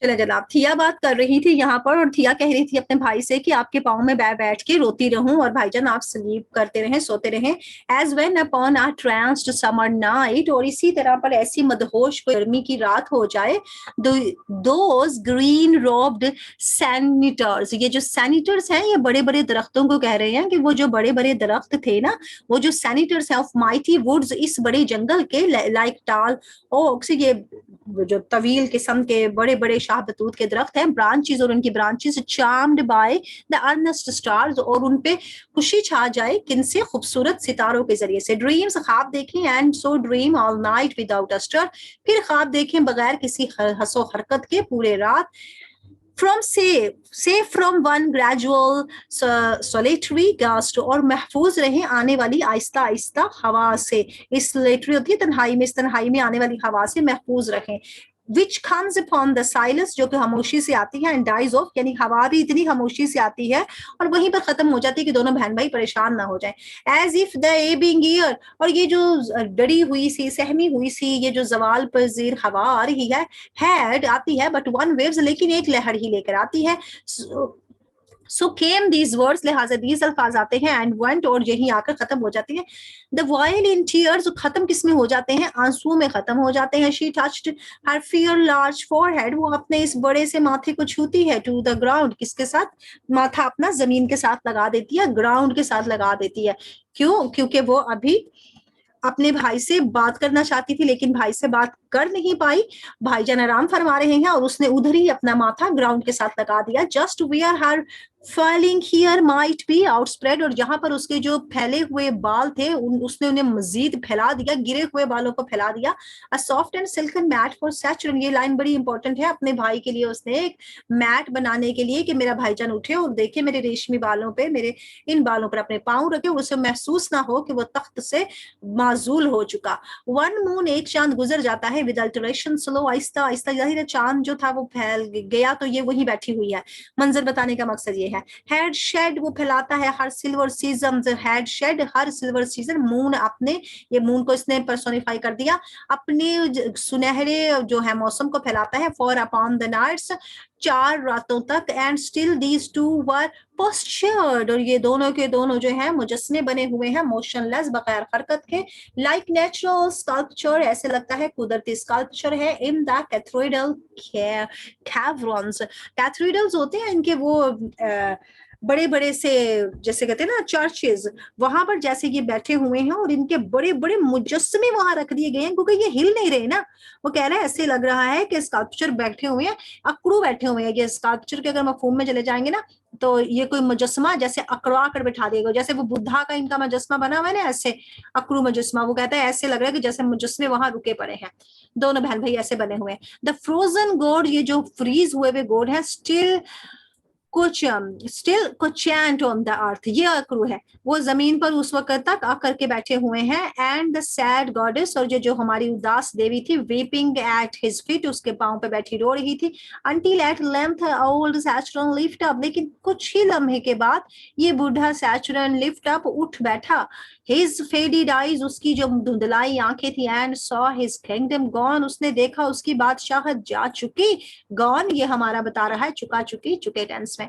चले जनाब, थिया बात कर रही थी यहाँ पर, और थिया कह रही थी अपने भाई से कि आपके पाँव में बैठ बैठ के रोती रहूं और भाईजान आप स्लीप करते रहें, सोते रहें। As when upon a tranced summer night, और इसी तरह पर ऐसी मदहोश कोई गर्मी की रात हो जाए, दोज ग्रीन रोब्ड सैनिटर्स, ये जो सैनिटर्स हैं ये बड़े बड़े दरख्तों को कह रहे हैं कि वो जो बड़े बड़े दरख्त थे ना, वो जो सैनिटर्स हैं ऑफ माइटी वुड्स, इस बड़े जंगल के, लाइक टाल ओक्स, ये जो तवील किस्म के बड़े बड़े शाहबतूत के दरख्त हैं, ब्रांचेस और उनकी branches charmed by the earnest stars, और उन पे खुशी छा जाए किनसे, खूबसूरत सितारों के जरिए से। ड्रीम्स, ख्वाब देखें, and so dream all night without a stir, फिर ख्वाब देखें बगैर किसी हंसो हरकत के पूरे रात। फ्रॉम से फ्रॉम वन ग्रेजुअल सोलेटरी गास्ट, और महफूज रहें आने वाली आहिस्ता आहिस्ता हवा से, इस सोलेटरी होती है तन्हाई में, इस तन्हाई में आने वाली हवा से महफूज रहें। Which comes upon the silence, जो कि खामोशी से आती है, एंड डाइज ऑफ, यानी हवा भी इतनी खामोशी से आती है और वहीं पर खत्म हो जाती है कि दोनों बहन भाई परेशान ना हो जाएं। As if the ebbing year, और ये जो डरी हुई सी, सहमी हुई सी, ये जो जवाल पजीर हवा आ रही है, हैड आती है, बट वन वेव्स, लेकिन एक लहर ही लेकर आती है। सो केम दीज वर्ड्स, लिहाजा दीज अल्फाज आते हैं, एंड वेंट, और यही आकर खत्म हो जाती है। द वाइल इन टीयर्स, खत्म किस में हो जाते हैं, आंसुओं में खत्म हो जाते हैं। She touched her fear large forehead, वो अपने इस बड़े से माथे को छूती है, टू द ग्राउंड, किसके साथ, माथा अपना जमीन के साथ लगा देती है, ग्राउंड के साथ लगा देती है। क्यों? क्योंकि वो अभी अपने भाई से बात करना चाहती थी लेकिन भाई से बात कर नहीं पाई। भाईजान आराम फरमा रहे हैं और उसने उधर ही अपना माथा ग्राउंड के साथ लगा दिया। Just where her falling hair might be outspread, और जहां पर उसके जो फैले हुए बाल थे उसने उन्हें मजीद फैला दिया, गिरे हुए बालों को फैला दिया। A soft and silken mat for Saturn, ये लाइन बड़ी इंपॉर्टेंट है अपने भाई के लिए, उसने एक मैट बनाने के लिए कि मेरा भाईजान उठे और देखे मेरे रेशमी बालों पे, मेरे इन बालों पर अपने पाँव रखे, उसे महसूस ना हो कि वो तख्त से माजूल हो चुका। वन मून, एक चांद गुजर जाता है, with alteration slow, Aahista Aahista, जाहिर है चांद जो था वो फैल गया तो ये वही बैठी हुई है। मंजर बताने का मकसद ये है। हेड शेड, वो फैलाता है हर सिल्वर सीजन, हेड शेड हर सिल्वर सीजन, मून अपने, ये मून को इसने पर्सोनिफाई कर दिया, अपने सुनहरे जो है मौसम को फैलाता है, फॉर अपॉन द नाइट्स, 4 रातों तक, एंड स्टिल दीज टू वर पोस्चर्ड, और ये दोनों के दोनों जो है मुजस्मे बने हुए हैं, मोशनलेस, बगैर हरकत के, लाइक नेचुरल स्कल्पचर, ऐसे लगता है कुदरती स्कल्पचर है, इन द कैथेड्रल कैवरन्स, कैथेड्रल्स होते हैं इनके वो बड़े बड़े से, जैसे कहते हैं ना चर्चेज, वहां पर जैसे ये बैठे हुए हैं और इनके बड़े बड़े मुजस्मे वहां रख दिए गए हैं, क्योंकि ये हिल नहीं रहे ना। वो कह रहे हैं ऐसे लग रहा है कि स्कल्पचर बैठे हुए हैं, अकड़ू बैठे हुए हैं। ये स्कल्पचर के अगर मफहूम में चले जाएंगे ना, तो ये कोई मुजस्मा जैसे अकड़वा कर बैठा देगा, जैसे वो बुद्धा का इनका मुजस्मा बना हुआ है ना, ऐसे अकड़ू मुजस्मा। वो कहता है ऐसे लग रहा है कि जैसे मुजस्मे वहां रुके पड़े हैं। दोनों बहन भाई ऐसे बने हुए हैं। द फ्रोजन गॉड, ये जो फ्रीज हुए हुए गॉड है, स्टिल कुछ स्टिल कुछ चैंट ऑन द अर्थ, ये अक्रू है, वो जमीन पर उस वक्त तक आकर के बैठे हुए हैं। एंड द सैड गॉडेस, और जो हमारी उदास देवी थी, वीपिंग एट हिज फीट, उसके पांव पे बैठी रो रही थी। Until at length old Saturn lift up, लेकिन कुछ ही लम्हे के बाद ये बूढ़ा सैचुरन लिफ्ट अप, उठ बैठा। हिज फेडेड आईज, उसकी जो धुंधलाई आंखें थी, and saw his kingdom gone, उसने देखा उसकी बादशाहत जा चुकी। गॉन ये हमारा बता रहा है चुका, चुकी, चुके टेंस में।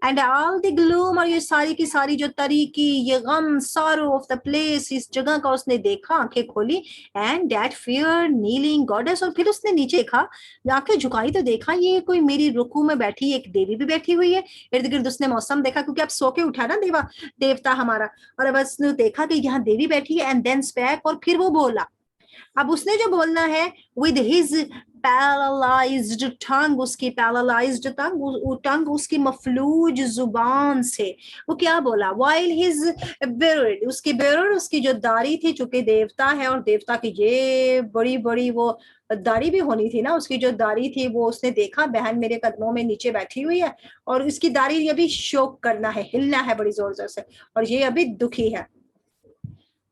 एंड ऑल द ग्लूम, और ये सारी की सारी जो तरीकी, ये गम, सॉरो ऑफ द प्लेस, इस जगह का उसने देखा, आंखें खोली। And that fear kneeling goddess, और फिर उसने नीचे देखा, आंखें झुकाई तो देखा ये कोई मेरी रुकू में बैठी एक देवी भी बैठी हुई है। इर्द गिर्द उसने मौसम देखा, क्योंकि अब सो के उठा ना देवता हमारा, और अब उसने देखा कि यहाँ देवी बैठी है। एंड देन स्पैक, और फिर वो बोला, अब उसने जो बोलना है, विद हिज पैरालाइज्ड टंग, उसकी पैरालाइज्ड टंग, उसकी मफलूज जुबान से वो क्या बोला, वाइल हिज बियर्ड, उसकी बियर्ड, उसकी जो दाढ़ी थी, चूंकि देवता है और देवता की ये बड़ी बड़ी वो दाढ़ी भी होनी थी ना, उसकी जो दाढ़ी थी वो उसने देखा बहन मेरे कदमों में नीचे बैठी हुई है, और इसकी दाढ़ी ये भी शोक करना है, हिलना है बड़ी जोर जोर से, और ये अभी दुखी है।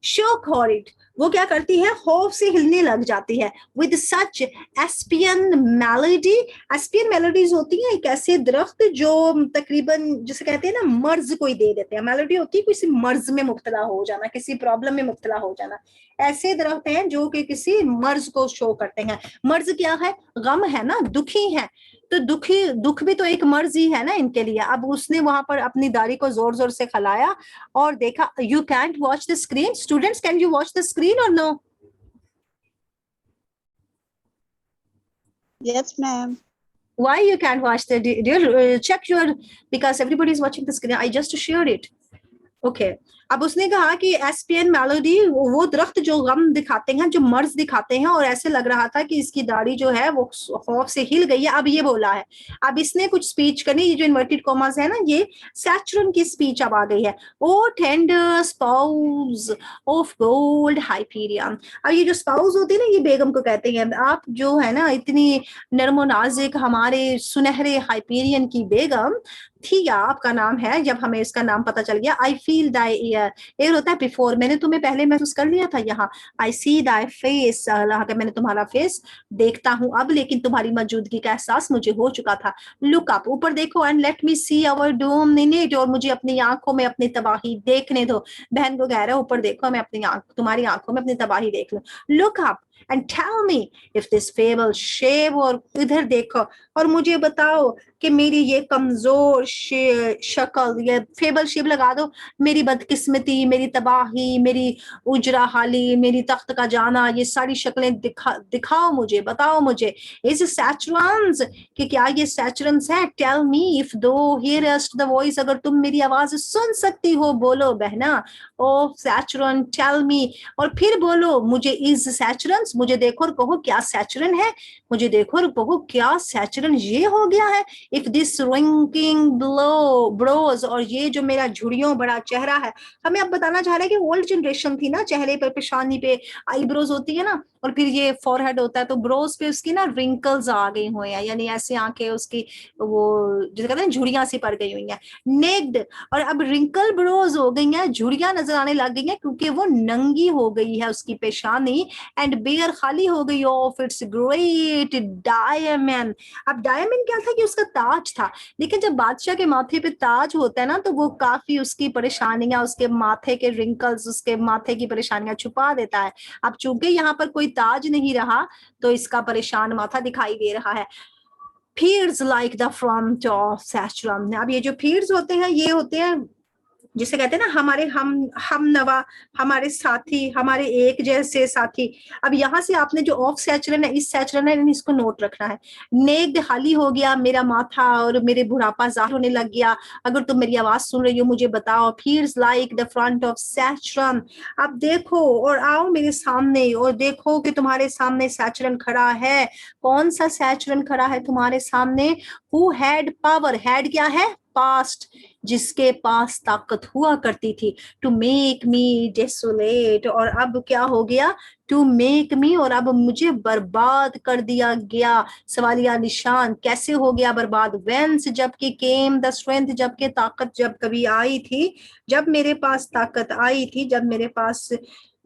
शोक हॉरिड, वो क्या करती है, खौफ से हिलने लग जाती है। विद सच एस्पियन मेलोडी, एस्पियन मेलोडीज होती है एक ऐसे दरख्त जो तकरीबन जिसे कहते हैं ना मर्ज कोई दे देते हैं, मेलोडी होती है किसी मर्ज में मुब्तला हो जाना, किसी प्रॉब्लम में मुब्तला हो जाना। ऐसे दरख्त हैं जो कि किसी मर्ज को शो करते हैं। मर्ज क्या है, गम है ना, दुखी है, तो दुख भी तो एक मर्ज ही है ना इनके लिए। अब उसने वहां पर अपनी दाढ़ी को जोर जोर से खलाया और देखा। You can't watch the screen students, can you watch the screen और no? Yes, ma'am. Why you can't watch the dear? Check your, because everybody is watching the screen. I just shared it. Okay अब उसने कहा कि ESPN melody वो दरख्त जो गम दिखाते हैं, जो मर्ज दिखाते हैं, और ऐसे लग रहा था कि इसकी दाढ़ी जो है वो खौफ से हिल गई है। अब ये बोला है, अब इसने कुछ स्पीच करनी, ये जो इन्वर्टेड कॉमास है ना, ये सैचुरन की स्पीच अब आ गई है। O tender spouse of gold Hyperion. अब ये जो स्पाउस होती है ना, ये बेगम को कहते हैं। आप जो है ना इतनी नर्मो नाजिक हमारे सुनहरे हाइपीरियन की बेगम थी, या आपका नाम है, जब हमें इसका नाम पता चल गया। I feel Dai year, air होता है बिफोर, मैंने तुम्हें पहले महसूस कर लिया था। यहाँ आई सी दाई फेस, मैंने तुम्हारा फेस देखता हूँ अब, लेकिन तुम्हारी मौजूदगी का एहसास मुझे हो चुका था। लुक अप, ऊपर देखो, and let me see our doom in it, और मुझे अपनी आंखों में अपनी तबाही देखने दो। बहन को कह रहा है ऊपर देखो, मैं अपनी तुम्हारी आंखों में अपनी तबाही देख लूं। Look up and tell me if this feeble shape, और इधर देखो और मुझे बताओ कि मेरी ये कमजोर शक्ल, ये फेबल शेप लगा दो, मेरी बदकिस्मती, मेरी तबाही, मेरी उजरा हाली, मेरी तख्त का जाना, ये सारी शक्लें दिखाओ मुझे, बताओ मुझे। इज सैचुरन्स, कि क्या ये सैचुरन्स है? टेल मी इफ दो हियरस्ट द वॉइस, अगर तुम मेरी आवाज सुन सकती हो, बोलो बहना। ओ सैचुरन टेल मी, और फिर बोलो मुझे, इज सैचुरन्स, मुझे देखो और कहो क्या सैचुरन है, मुझे देखो और कहो क्या सैचुरन ये हो गया है। इफ दिस रिंकिंग ब्रोज, और ये जो मेरा झुर्रियों बड़ा चेहरा है। हमें अब बताना चाह रहा है कि ओल्ड जनरेशन थी ना, चेहरे पर पेशानी पे आईब्रोज होती है ना, और फिर ये फॉरहेड होता है, तो ब्रोज पे उसकी ना रिंकल्स आ गई हुई हैं, यानी ऐसी आंखें उसकी वो जिसे कहते हैं झुर्रियां सी पड़ गई हुई हैं, नेक्ड। और अब रिंकल ब्रोज हो गई हैं, झुर्रियां नजर आने लग गई हैं, क्योंकि वो नंगी हो गई है उसकी पेशानी, एंड बेयर खाली हो गई ऑफ इट्स ग्रेट डायमंड। अब डायमंड क्या था कि उसका ताज था, लेकिन जब बादशाह के माथे पे ताज होता है ना, तो वो काफी उसकी परेशानियां, उसके माथे के रिंकल्स, उसके माथे की परेशानियां छुपा देता है। अब चूंकि यहाँ पर कोई ताज नहीं रहा, तो इसका परेशान माथा दिखाई दे रहा है। Fields like the front of Saturn. अब ये जो फील्ड्स होते हैं, ये होते हैं जिसे कहते हैं ना हमारे हम नवा, हमारे साथी, हमारे एक जैसे साथी। अब यहाँ से आपने जो ऑफ सैचुरन है, इस सैचुरन है, इसको नोट रखना है। नेक्ड खाली हो गया मेरा माथा, और मेरे बुढ़ापा जाहिर होने लग गया। अगर तुम मेरी आवाज सुन रही हो, मुझे बताओ। Feels like the front of Saturn. अब देखो और आओ मेरे सामने, और देखो कि तुम्हारे सामने सैचुरन खड़ा है। कौन सा सैचुरन खड़ा है तुम्हारे सामने? हु हैड पावर, हैड क्या है? पास्ट, जिसके पास ताकत हुआ करती थी। टू मेक मी डेसोलेट, और अब क्या हो गया? टू मेक मी, और अब मुझे बर्बाद कर दिया गया। सवालिया निशान, कैसे हो गया बर्बाद? वेंस, जबकि केम द स्ट्रेंथ, जबकि ताकत जब कभी आई थी, जब मेरे पास ताकत आई थी, जब मेरे पास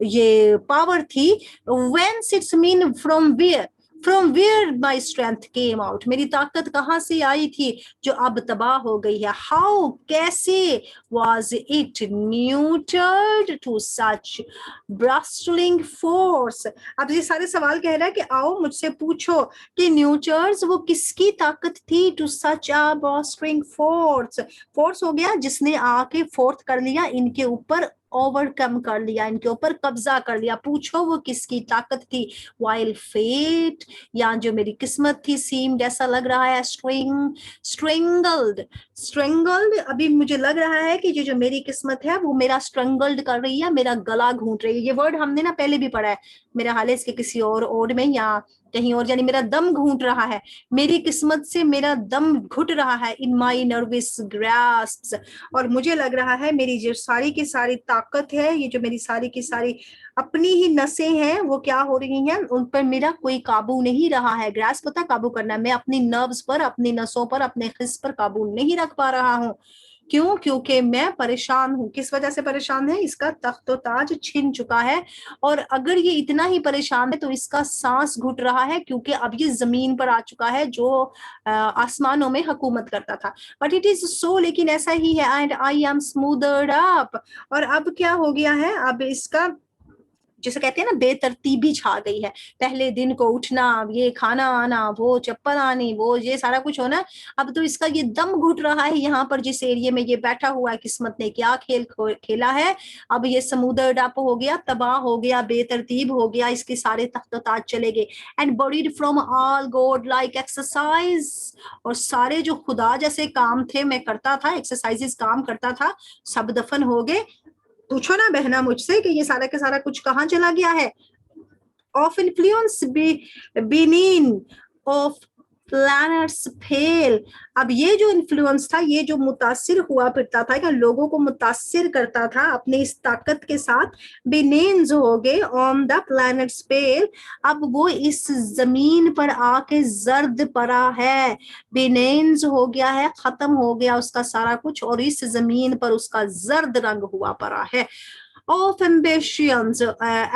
ये पावर थी। Whence it's mean from where, from where my strength came out, मेरी ताकत कहाँ से आई थी जो अब तबाह हो गई है। हाउ, कैसे? Was it nurtured to such bristling force. अब ये सारे सवाल कह रहा है कि आओ मुझसे पूछो कि न्यूटर्स वो किसकी ताकत थी? To such a bristling force, force हो गया जिसने आके फोर्थ कर लिया इनके ऊपर, ओवरकम कर लिया, इनके ऊपर कब्जा कर लिया। पूछो वो किसकी ताकत थी। वाइल फेट, या जो मेरी किस्मत थी, सीम्ड, ऐसा लग रहा है, स्ट्रेंगल्ड, स्ट्रेंगल्ड। अभी मुझे लग रहा है कि जो मेरी किस्मत है वो मेरा स्ट्रेंगल्ड कर रही है, मेरा गला घूंट रही है। ये वर्ड हमने ना पहले भी पढ़ा है, मेरा हाल है इसके किसी और में या कहीं और, यानी मेरा दम घूंट रहा है, मेरी किस्मत से मेरा दम घुट रहा है। इन माई नर्वस ग्रास्प्स, और मुझे लग रहा है मेरी जो सारी की सारी ताकत है, ये जो मेरी सारी की सारी अपनी ही नसें हैं, वो क्या हो रही हैं, उन पर मेरा कोई काबू नहीं रहा है। ग्रास पता काबू करना, मैं अपनी नर्व्स पर, अपनी नसों पर, अपने हिस्स पर काबू नहीं रख पा रहा हूँ। क्यों? क्योंकि मैं परेशान हूँ। किस वजह से परेशान है? इसका तख्त ताज छिन चुका है, और अगर ये इतना ही परेशान है तो इसका सांस घुट रहा है, क्योंकि अब ये जमीन पर आ चुका है जो आसमानों में हुकूमत करता था। बट इट इज सो, लेकिन ऐसा ही है। एंड आई एम स्मूदर्ड अप, और अब क्या हो गया है? अब इसका जिसे कहते हैं ना, बेतरतीबी छा गई है। पहले दिन को उठना, ये खाना आना, वो चप्पल आनी, वो ये सारा कुछ होना, अब तो इसका ये दम घुट रहा है यहाँ पर जिस एरिया में ये बैठा हुआ है। किस्मत ने क्या खेल खेला है, अब ये समुद्र डाप हो गया, तबाह हो गया, बेतरतीब हो गया, इसके सारे तख्त ताज चले गए। And bodied from all God like exercise, और सारे जो खुदा जैसे काम थे मैं करता था, एक्सरसाइजेस काम करता था, सब दफन हो गए। पूछो ना बहना मुझसे कि ये सारा का सारा कुछ कहाँ चला गया है? Of influence benign of planets pale. अब ये जो इन्फ्लुएंस था, ये जो मुतासिर हुआ फिरता था, या लोगों को मुतासिर करता था अपने इस ताकत के साथ, बिनेन्स हो गए ऑन द प्लैनेट्स फेल। अब वो इस जमीन पर आके जर्द पड़ा है, बिनेन्स हो गया है, खत्म हो गया उसका सारा कुछ, और इस जमीन पर उसका जर्द रंग हुआ पड़ा है। Of ambitions,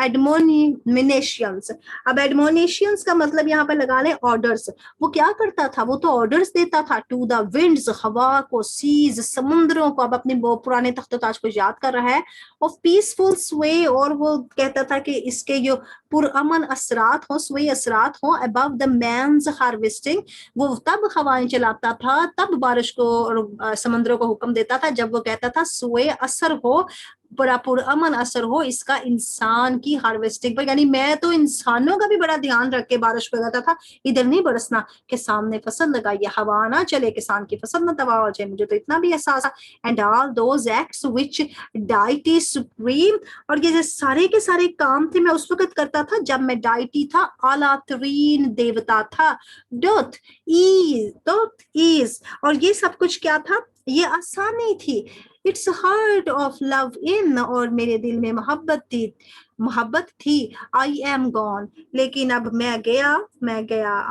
admonitions. अब एडमोनिशंस का मतलब यहाँ पर लगा लें ऑर्डर्स। वो क्या करता था? वो तो ऑर्डर्स देता था टू द विंड्स, हवा को, सीज, समुद्रों को। अब अपने वो पुराने तख्त ताज को याद कर रहा है। ऑफ पीसफुल स्वे, और वो कहता था कि इसके जो पुरअमन असरात हो, स्वे असरात हो, अबव द मैन्स हार्वेस्टिंग। वो तब हवाएं चलाता था, तब बारिश को और समुद्रों को हुक्म देता था, जब वो कहता था स्वे असर हो, बड़ा पुरअमन असर हो इसका इंसान की हार्वेस्टिंग पर। यानी मैं तो इंसानों का भी बड़ा ध्यान रख के बारिश को लगाता था, इधर नहीं बरसना कि सामने फसल लगाइए, हवा ना चले, किसान की फसल ना तबाह हो जाए, मुझे तो इतना भी एहसास है। And all those acts which deity supreme, और ये सारे के सारे काम थे मैं उस वक्त करता था जब मैं डाइटी था, आला तरीन देवता था। डोथ इज, और ये सब कुछ क्या था? ये आसानी थी। Its heart of love in, और मेरे दिल में मोहब्बत थी। आई एम गॉन, लेकिन अब मैं गया,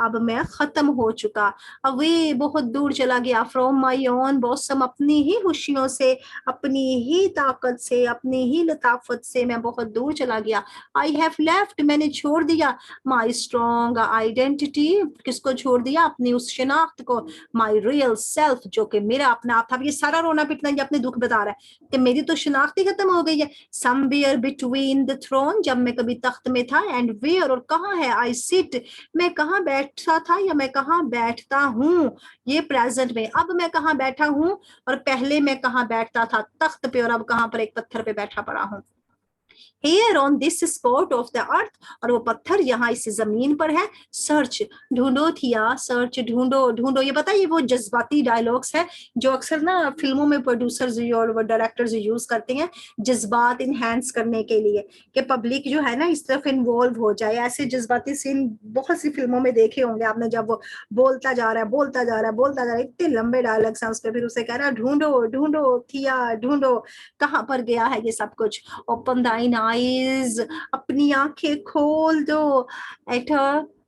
अब मैं खत्म हो चुका। अवे, बहुत दूर चला गया। फ्रॉम माई ओन बॉसम, अपनी ही खुशियों से, अपनी ही ताकत से, अपनी ही लताफत से मैं बहुत दूर चला गया। आई हैव लेफ्ट, मैंने छोड़ दिया। माई स्ट्रॉन्ग आइडेंटिटी, किसको छोड़ दिया? अपनी उस शनाख्त को। माई रियल सेल्फ, जो कि मेरा अपना आप था। ये सारा रोना पिटना ये अपने दुख बता रहा है कि मेरी तो शनाख्त ही खत्म हो गई है। समवेयर बिटवीन द थ्रोन, जब मैं कभी तख्त में था, एंड वेयर, और कहाँ है, आई सिट, मैं कहाँ बैठा था या मैं कहाँ बैठता हूँ। ये प्रेजेंट में, अब मैं कहाँ बैठा हूँ, और पहले मैं कहाँ बैठता था तख्त पे, और अब कहाँ पर एक पत्थर पे बैठा पड़ा हूँ। Here on this spot of the earth, और वो पत्थर यहाँ इस जमीन पर है। सर्च, ढूंढो थिया, सर्च, ढूंढो ढूंढो। ये पता है, ये वो जज्बाती डायलॉग्स है जो अक्सर ना फिल्मों में प्रोड्यूसर्स और वो डायरेक्टर्स यूज करते हैं जज्बात इनहेंस करने के लिए, कि पब्लिक जो है ना इस तरफ इन्वॉल्व हो जाए। ऐसे जज्बाती सीन बहुत सी फिल्मों में देखे होंगे आपने, जब वो बोलता जा रहा है, बोलता जा रहा है, बोलता जा रहा है, इतने लंबे डायलॉग्स हैं उसके, फिर उसे कह रहा है ढूंढो ढूंढो थिया, ढूंढो कहाँ पर गया है ये सब कुछ। ओपन दाइन आईज, अपनी आंखें खोल दो।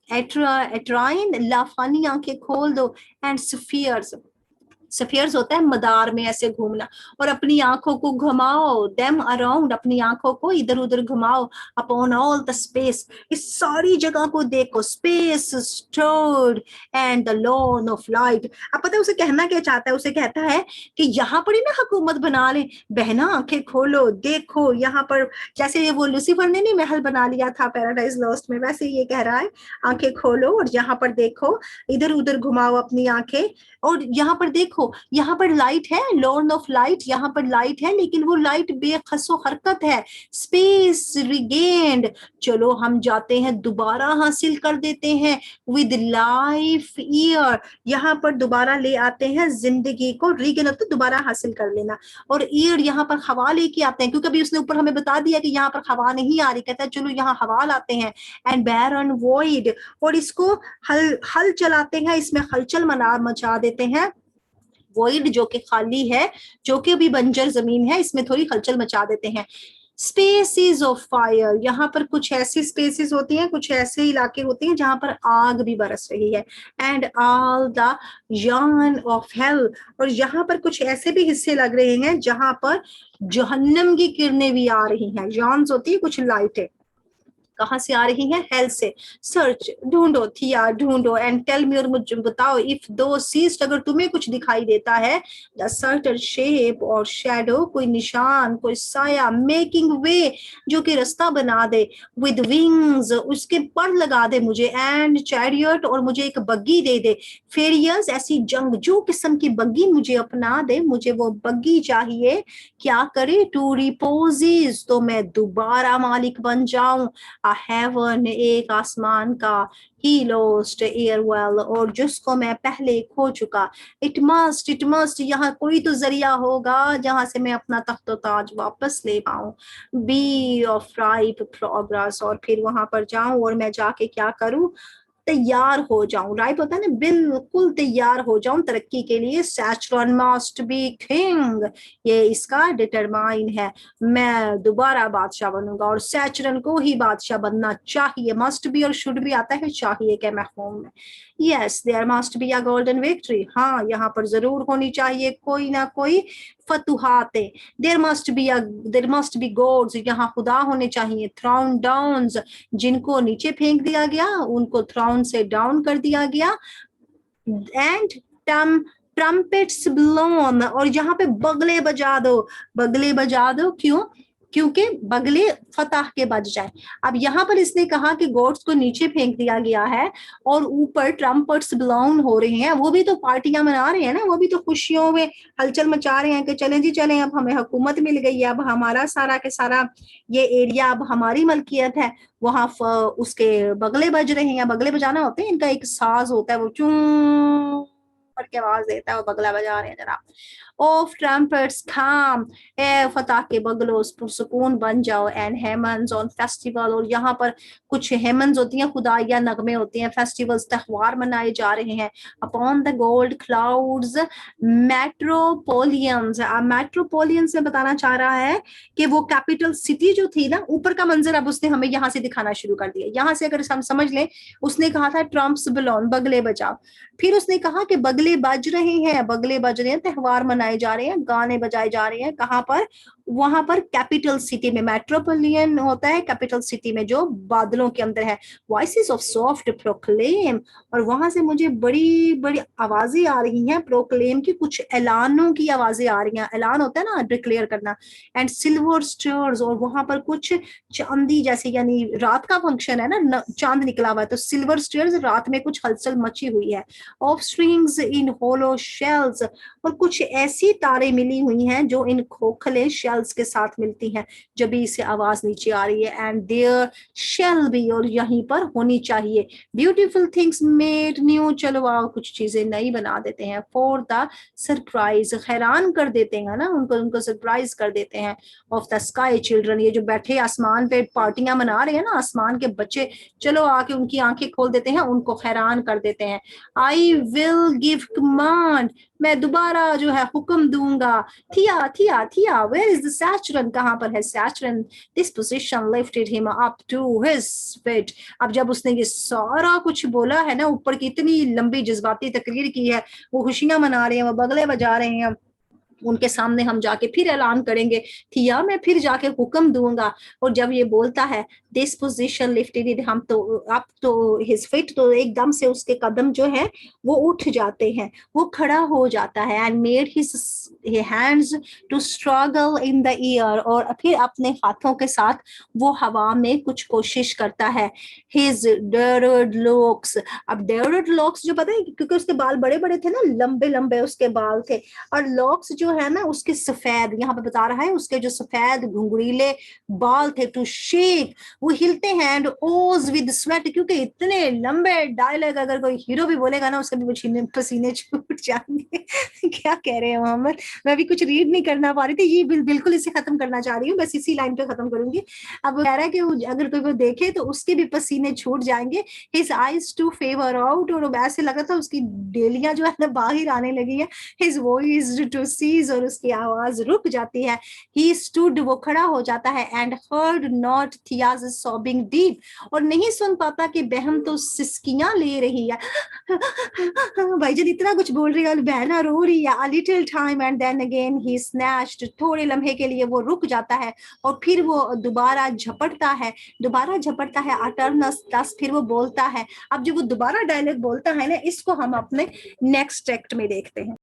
एट्राइन, लाफानी आंखें खोल दो। एंड स्फीयर्स, स्फीयर्स होता है मदार में ऐसे घूमना, और अपनी आंखों को घुमाओ, देम अराउंड, अपनी आंखों को इधर उधर घुमाओ। अपॉन ऑल द स्पेस, इस सारी जगह को देखो। Space stored and the lawn of light. अब पता है उसे कहना क्या चाहता है? उसे कहता है कि यहाँ पर ही ना हुकूमत बना ले, बहना आंखें खोलो, देखो यहाँ पर, जैसे वो लूसीफर ने नहीं महल बना लिया था पैराडाइज लॉस्ट में, वैसे ये कह रहा है आंखें खोलो और यहाँ पर देखो, इधर उधर घुमाओ अपनी आंखें, और यहाँ पर देखो, यहाँ पर लाइट है, लॉर्न ऑफ लाइट, यहाँ पर लाइट है, लेकिन वो लाइट बेखसो हरकत है। स्पेस रिगेन्ड, चलो हम जाते हैं, दोबारा हासिल कर देते हैं। विद लाइफ ईयर, यहाँ पर दोबारा ले आते हैं जिंदगी को। रिगेन तो दोबारा हासिल कर लेना, और ईयर यहाँ पर हवा लेके आते हैं, क्योंकि अभी उसने ऊपर हमें बता दिया कि यहाँ पर हवा नहीं आ रही। कहता है चलो यहाँ हवा लाते हैं। एंड बैरन वॉइड, और इसको हल चलाते हैं, इसमें हलचल मचा देते हैं। वॉइड जो कि खाली है, जो कि अभी बंजर जमीन है, इसमें थोड़ी हलचल मचा देते हैं। स्पेसिस ऑफ फायर, यहाँ पर कुछ ऐसी स्पेसिस होती हैं, कुछ ऐसे इलाके होते हैं जहां पर आग भी बरस रही है। And all the yarn of hell, और यहाँ पर कुछ ऐसे भी हिस्से लग रहे हैं जहां पर जहन्नम की किरणें भी आ रही हैं। यार्न्स होती है कुछ लाइटें, कहाँ से आ रही है? हेल से। सर्च, ढूंढो थिया, ढूंढो, एंड टेल मी, और मुझे बताओ, इफ दो सीस्ट, अगर तुम्हें कुछ दिखाई देता है, द सर्टन शेप और शेडो, कोई निशान, कोई साया, मेकिंग वे, जो कि रास्ता बना दे, विद विंग्स, उसके पर लगा दे मुझे, एंड चैरियट, और मुझे एक बग्गी दे दे, फेरियस, ऐसी जंगजू किस्म की बग्गी मुझे अपना दे, मुझे वो बग्गी चाहिए। क्या करे? टू रिपोजिस, तो मैं दोबारा मालिक बन जाऊं, a heaven, एक आसमान का, he lost air well, और जिसको मैं पहले खो चुका। it must, यहाँ कोई तो जरिया होगा जहां से मैं अपना तख्तो ताज वापस ले पाऊं। be of ripe progress, और फिर वहां पर जाऊं और मैं जाके क्या करूं? तैयार हो जाऊं। राइट होता है ना, बिल्कुल तैयार हो जाऊं तरक्की के लिए। सैचरन मस्ट बी किंग, ये इसका डिटरमाइन है। मैं दोबारा बादशाह बनूंगा, और सैचरन को ही बादशाह बनना चाहिए। मस्ट बी और शुड भी आता है चाहिए के मफहूम में। Yes, there must be a golden victory, हाँ यहाँ पर जरूर होनी चाहिए कोई ना कोई फतुहाते। देयर मस्ट बी गॉड्स, यहाँ खुदा होने चाहिए। थ्रोन डाउन्स, जिनको नीचे फेंक दिया गया उनको थ्रोन से डाउन कर दिया गया। एंड टम ट्रम्पेट्स ब्लोन, और यहाँ पे बगले बजा दो, बगले बजा दो, क्यों? क्योंकि बगले फतह के बज जाए। अब यहाँ पर इसने कहा कि गॉड्स को नीचे फेंक दिया गया है और ऊपर ट्रम्पेट्स ब्लोन हो रहे हैं, वो भी तो पार्टियां मना रहे हैं ना, वो भी तो खुशियों में हलचल मचा रहे हैं कि चलें जी चलें, अब हमें हुकूमत मिल गई है, अब हमारा सारा के सारा ये एरिया अब हमारी मलकियत है। वहां उसके बगले बज रहे हैं। बगले बजाना होते हैं, इनका एक साज होता है, वो चूं करके आवाज देता है, वो बगला बजा रहे हैं जनाब। ऑफ ट्रम्पेट्स काम, ए फतह के बगलो सुकून बन जाओ। एंड हेमन्स ऑन फेस्टिवल, और यहाँ पर कुछ हेमन्स होती हैं, खुदाइया नगमे होते हैं, फेस्टिवल्स त्योहार मनाए जा रहे हैं। अपॉन द गोल्ड क्लाउड्स मेट्रोपोलियंस, मेट्रोपोलियंस में बताना चाह रहा है कि वो कैपिटल सिटी जो थी ना, ऊपर का मंजर अब उसने हमें यहाँ से दिखाना शुरू कर दिया। यहाँ से अगर हम समझ लें, उसने कहा था ट्रम्प्स बिलोन, बगले बजाओ, फिर उसने कहा कि बगले बज रहे हैं, बगले बज रहे हैं, त्योहार मनाए जा रहे हैं, गाने बजाए जा रहे हैं। कहाँ पर? वहां पर कैपिटल सिटी में। मेट्रोपोलियन होता है कैपिटल सिटी में जो बादलों के अंदर है। वॉइसेस ऑफ सॉफ्ट प्रोक्लेम, और वहां से मुझे बड़ी बड़ी आवाजें आ रही हैं प्रोक्लेम की, कुछ ऐलानों की आवाजें आ रही हैं। ऐलान होता है ना, डिक्लेयर करना। एंड सिल्वर स्टार्स, और वहां पर कुछ चांदी जैसे, यानी रात का फंक्शन है ना, चांद निकला हुआ है, तो सिल्वर स्टार्स, रात में कुछ हलचल मची हुई है। Of strings in hollow shells, और कुछ ऐसी तारे मिली हुई हैं जो इन खोखले शेल्स के साथ मिलती हैं, जब भी इसे आवाज नीचे आ रही है। एंड देयर शेल बी, और यहीं पर होनी चाहिए। ब्यूटीफुल थिंग्स मेड न्यू, चलो आओ कुछ चीजें नई बना देते हैं। फॉर द सरप्राइज, हैरान कर देते हैं ना उनको, उनको सरप्राइज कर देते हैं। ऑफ द स्काई चिल्ड्रन, ये जो बैठे आसमान पे पार्टियां मना रहे हैं ना, आसमान के बच्चे, चलो आके उनकी आंखें खोल देते हैं, उनको हैरान कर देते हैं। आई विल गिव कमांड, मैं दोबारा जो है हुक्म दूंगा। थिया थिया थिया, वेयर इज द सैचरन, कहाँ पर है Saturn? This position lifted him up to his feet, अब जब उसने ये सारा कुछ बोला है ना, ऊपर की इतनी लंबी जज्बाती तकरीर की है, वो खुशियां मना रहे हैं, वो बगले बजा रहे हैं, उनके सामने हम जाके फिर ऐलान करेंगे, थिया मैं फिर जाके हुक्म दूंगा। और जब ये बोलता है दिस पोजीशन लिफ्टेड, हम तो अप तो हिज फीट, तो एकदम से उसके कदम जो है वो उठ जाते हैं, वो खड़ा हो जाता है। And made his hands to struggle in the air, और फिर अपने हाथों के साथ वो हवा में कुछ कोशिश करता है। हिज डेयर्ड लुक्स, अब डेयर्ड लुक्स जो पता है, क्योंकि उसके बाल बड़े बड़े थे ना, लंबे लंबे उसके बाल थे, और लॉक्स जो है ना उसके सफेद, यहाँ पे बता रहा है उसके जो सफेद घुंघरीले बाल थे, टू शेक, वो हिलते हैं। एंड ओज विद स्वेट, क्योंकि इतने लंबे डायलॉग अगर कोई हीरो भी बोलेगा ना, उसके भी पसीने छूट जाएंगे। क्या कह रहे हैं मोहम्मद, मैं भी कुछ रीड नहीं करना पा रही थी, ये बिल्कुल इसे खत्म करना चाह रही हूँ, बस इसी लाइन पे खत्म करूंगी। अब कह रहा है कि अगर कोई वो देखे तो उसके भी पसीने छूट जाएंगे। His eyes to favour out, और ऐसे लगा था उसकी डेलियां जो है ना बाहर आने लगी है। His voice to see तेज और उसकी आवाज रुक जाती है। ही स्टूड, वो खड़ा हो जाता है, and heard not Thea's sobbing deep, और नहीं सुन पाता कि बहन तो सिसकियां ले रही है। भाईजान इतना कुछ बोल रही है और बहना रो रही है। A little time and then again he snatched, थोड़े लम्हे के लिए वो रुक जाता है और फिर वो दोबारा झपटता है अटर्नस दस, फिर वो बोलता है। अब जो वो दोबारा डायलॉग बोलता है ना, इसको हम अपने नेक्स्ट एक्ट में देखते हैं।